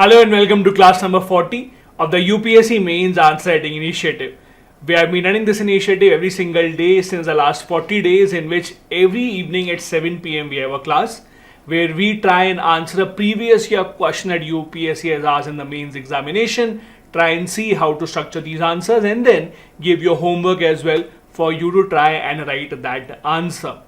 Hello and welcome to class number 40 of the UPSC Mains Answer Writing Initiative. We have been running this initiative every single day since the last 40 days, in which every evening at 7 p.m. we have a class where we try and answer a previous year question that UPSC has asked in the mains examination, try and see how to structure these answers, and then give you homework as well for you to try and write that answer.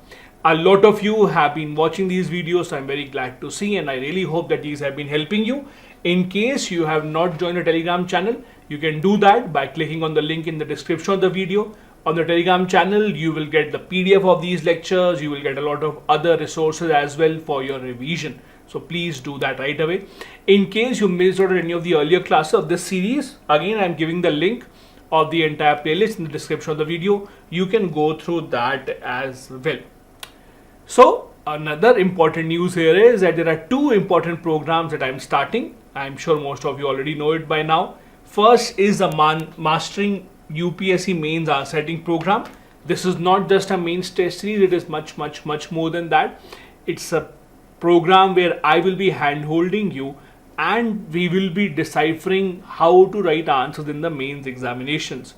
A lot of you have been watching these videos, so I'm very glad to see, and I really hope that these have been helping you. In case you have not joined the Telegram channel, you can do that by clicking on the link in the description of the video. On the Telegram channel, you will get the PDF of these lectures, you will get a lot of other resources as well for your revision. So please do that right away. In case you missed out on any of the earlier classes of this series, again I'm giving the link of the entire playlist in the description of the video. You can go through that as well. So another important news here is that there are two important programs that I'm starting. I'm sure most of you already know it by now. First is the Mastering UPSC Mains Answer Writing program. This is not just a mains test series, it is much more than that. It's a program where I will be hand-holding you and we will be deciphering how to write answers in the mains examinations.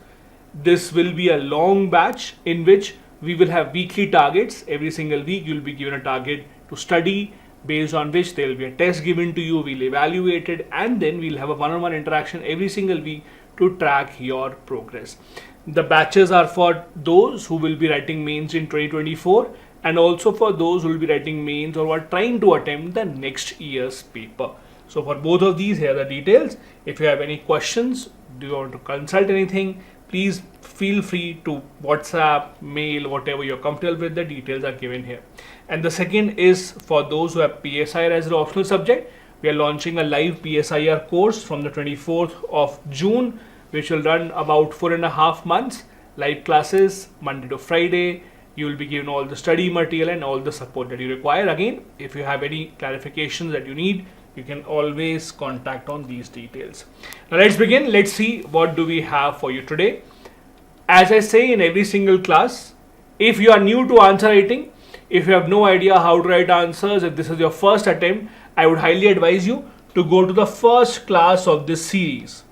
This will be a long batch in which we will have weekly targets. Every single week you will be given a target to study, based on which there will be a test given to you, we'll evaluate it, and then we'll have a one-on-one interaction every single week to track your progress. The batches are for those who will be writing mains in 2024 and also for those who will be writing mains or are trying to attempt the next year's paper. So for both of these, here are the details. If you have any questions, do you want to consult anything, please feel free to WhatsApp, mail, whatever you're comfortable with. The details are given here. And the second is for those who have PSIR as an optional subject. We are launching a live PSIR course from the 24th of June, which will run about 4.5 months. Live classes Monday to Friday. You will be given all the study material and all the support that you require. Again, if you have any clarifications that you need, you can always contact on these details. Now let's begin. Let's see what do we have for you today. As I say in every single class, if you are new to answer writing, if you have no idea how to write answers, if this is your first attempt, I would highly advise you to go to the first class of this series.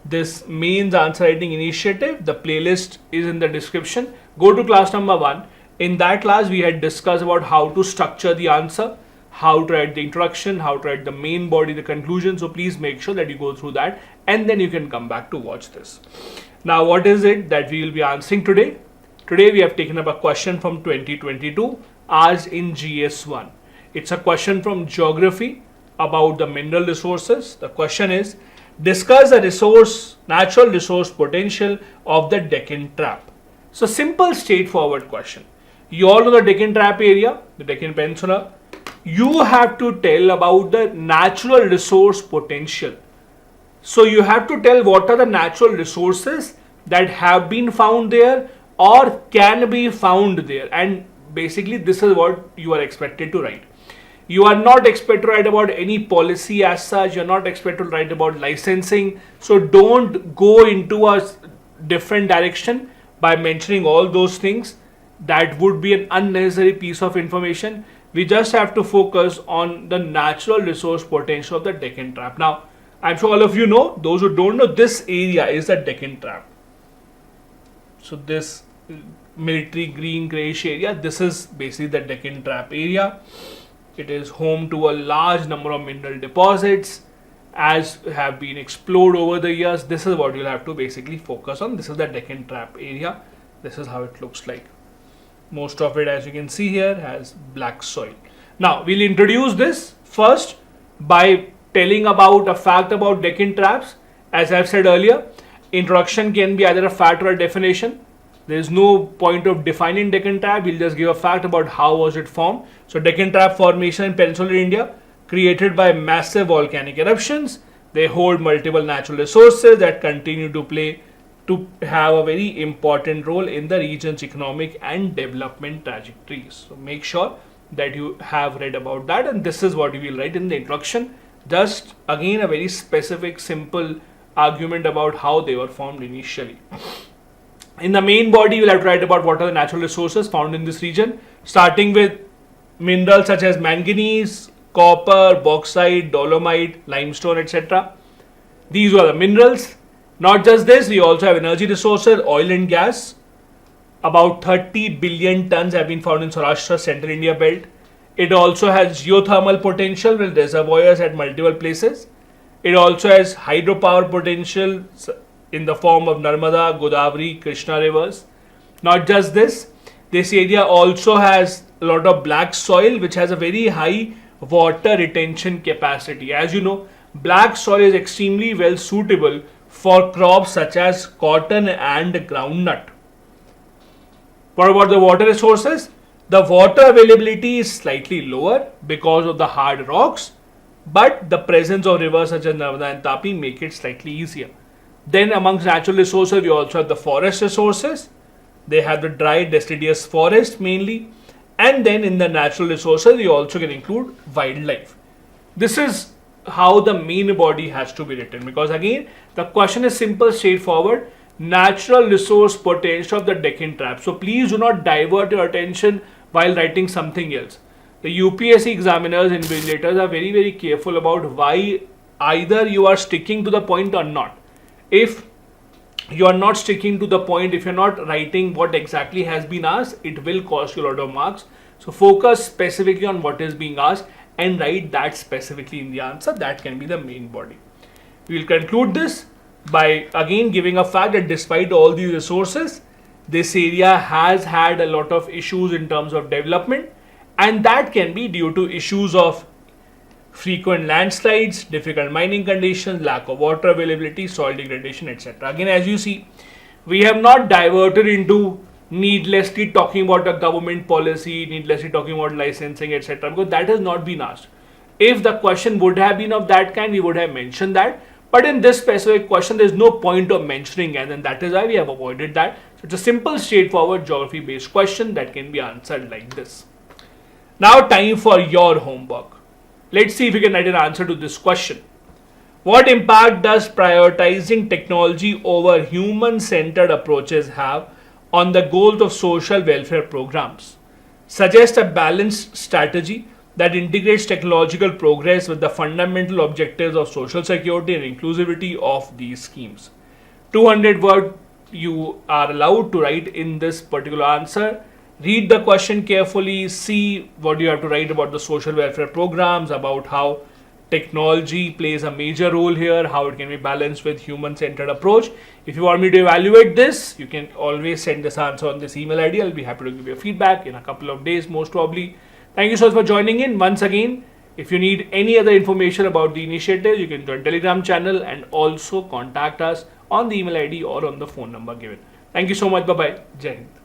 This mains answer writing initiative, the playlist is in the description. Go to class number 1. In that class, we had discussed about how to structure the answer, how to write the introduction, how to write the main body, the conclusion. So please make sure that you go through that and then you can come back to watch this. Now, what is it that we will be answering today? Today we have taken up a question from 2022 as in GS1. It's a question from geography about the mineral resources. The question is, discuss the natural resource potential of the Deccan Trap. So simple, straightforward question. You all know the Deccan Trap area, the Deccan Peninsula. You have to tell about the natural resource potential. So you have to tell what are the natural resources that have been found there or can be found there, and basically this is what you are expected to write. You are not expected to write about any policy as such, you are not expected to write about licensing, so don't go into a different direction by mentioning all those things. That would be an unnecessary piece of information. We just have to focus on the natural resource potential of the Deccan Trap. Now, I'm sure all of you know, those who don't know, this area is the Deccan Trap. So this military green grayish area, this is basically the Deccan Trap area. It is home to a large number of mineral deposits as have been explored over the years. This is what you'll have to basically focus on. This is the Deccan Trap area. This is how it looks like. Most of it, as you can see here, has black soil. Now we'll introduce this first by telling about a fact about Deccan Traps. As I've said earlier, introduction can be either a fact or a definition. There is no point of defining Deccan Trap. We'll just give a fact about how was it formed. So Deccan Trap formation in peninsular India, created by massive volcanic eruptions. They hold multiple natural resources that continue to have a very important role in the region's economic and development trajectories. So make sure that you have read about that, and this is what you will write in the introduction. Just again a very specific, simple argument about how they were formed initially. In the main body, you will have to write about what are the natural resources found in this region, starting with minerals such as manganese, copper, bauxite, dolomite, limestone, etc. These are the minerals. Not just this, we also have energy resources, oil and gas. About 30 billion tons have been found in Saurashtra, Central India belt. It also has geothermal potential with reservoirs at multiple places. It also has hydropower potential in the form of Narmada, Godavari, Krishna rivers. Not just this area also has a lot of black soil which has a very high water retention capacity. As you know, black soil is extremely well suitable for crops such as cotton and groundnut. What about the water resources? The water availability is slightly lower because of the hard rocks, but the presence of rivers such as Narmada and Tapi make it slightly easier. Then amongst natural resources, we also have the forest resources. They have the dry deciduous forest mainly. And then in the natural resources, we also can include wildlife. This is how the main body has to be written, because again, the question is simple, straightforward. Natural resource potential of the Deccan Trap. So please do not divert your attention while writing something else. The UPSC examiners and invigilators are very, very careful about why either you are sticking to the point or not. If you are not sticking to the point, if you're not writing what exactly has been asked, it will cost you a lot of marks. So focus specifically on what is being asked and write that specifically in the answer. That can be the main body. We will conclude this by again giving a fact that despite all these resources, this area has had a lot of issues in terms of development, and that can be due to issues of frequent landslides, difficult mining conditions, lack of water availability, soil degradation, etc. Again, as you see, we have not diverted into needlessly talking about a government policy, needlessly talking about licensing, etc. because that has not been asked. If the question would have been of that kind, we would have mentioned that. But in this specific question, there is no point of mentioning it, and that is why we have avoided that. So it's a simple, straightforward geography-based question that can be answered like this. Now time for your homework. Let's see if we can write an answer to this question. What impact does prioritizing technology over human-centered approaches have on the goals of social welfare programs? Suggest a balanced strategy that integrates technological progress with the fundamental objectives of social security and inclusivity of these schemes. 200 words you are allowed to write in this particular answer. Read the question carefully, see what you have to write about the social welfare programs, about how technology plays a major role here, how it can be balanced with human-centered approach. If you want me to evaluate this, you can always send this answer on this email ID. I'll be happy to give you feedback in a couple of days, most probably. Thank you so much for joining in. Once again, if you need any other information about the initiative, you can join Telegram channel and also contact us on the email ID or on the phone number given. Thank you so much. Bye-bye. Jai Hind.